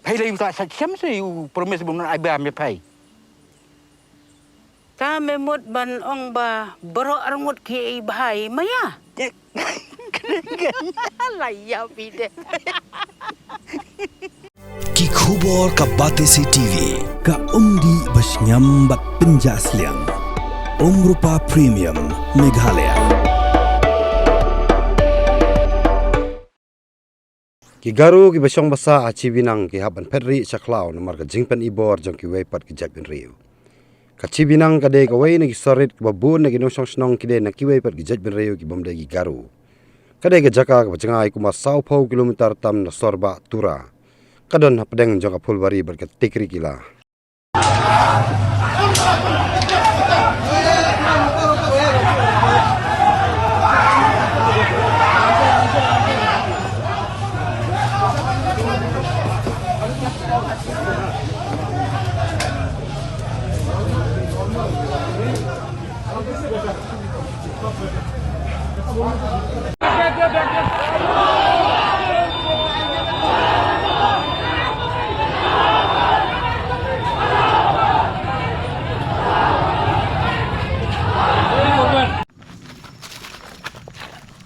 Pay you got such something you promise me I bear me pay. Ta me mut ban ong ba baro arngot ki bahai maya. Laya pide. की खूब और का बातें सी TV का उम्दी बशnyam bat pinjasliang Omrupa Premium Meghalaya ki garu ki besong basa achi binang ki haban pedri chaklaw namar ka jingpen ibor jong ki weipat ki japin riu ka chi binang ka de ka wei na ki sorit ka babun na ki nosong snong ki de na ki weipat ki japin riu ki bomde ki garu ka de ka jaka ka bachangai kuma sau phau kilometer tam na sorba tura kadon hapdeng jong ka phulbari bar ka tikri kila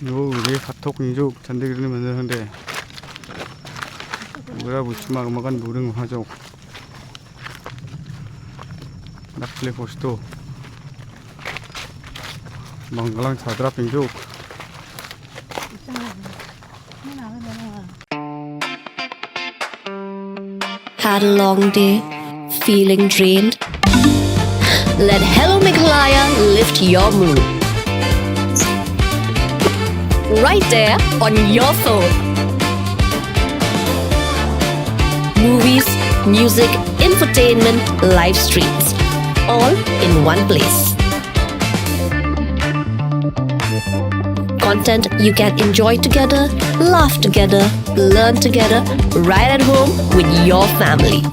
요 우리 카톡 인족 잔대기를 만드는데 뭐라 붙이막 마간 노랭 하죠 낙플레 포스도 망갈랑 자드라 인족 Had a long day, feeling drained? Let Hello Meghalaya lift your mood. Right there on your phone. Movies, music, infotainment, live streams, all in one place. Content you can enjoy together, laugh together, learn together, right at home with your family.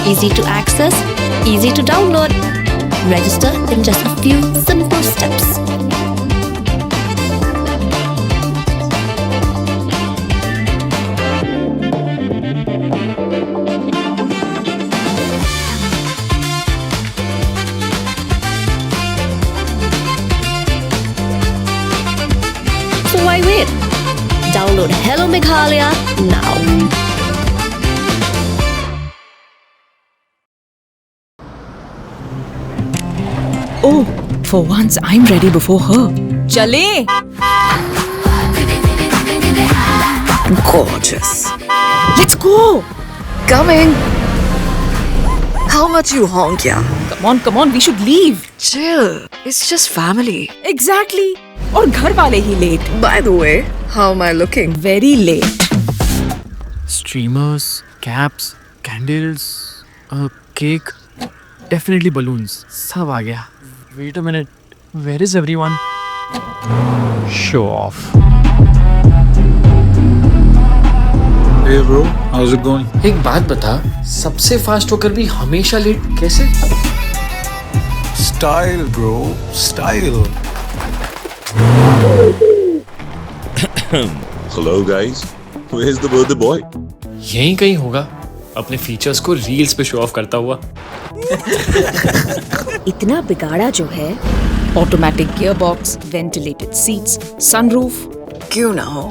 Easy to access, easy to download. Register in just a few simple steps. So why wait? Download Hello Meghalaya now. Oh, for once I'm ready before her. Chale! Gorgeous. Let's go! Coming. How much you honk, yeah? Come on, we should leave. Chill. It's just family. Exactly. और घर वाले ही late. By the way, how am I looking? Very late. Streamers, caps, candles, a cake, definitely balloons. सब आ गया. Wait a minute. Where is everyone? Show off. Hey bro, how's it going? एक बात बता, सबसे fast होकर भी हमेशा late कैसे? Style bro, style. Hello guys, where's the birthday boy? यहीं कहीं होगा, अपने फीचर्स को रील्स पे शो ऑफ करता हुआ. इतना बिगाड़ा जो है. Automatic gearbox, ventilated seats, sunroof. क्यों ना हो?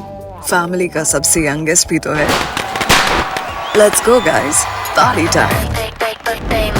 Family का सबसे youngest भी तो है. Let's go guys, party time.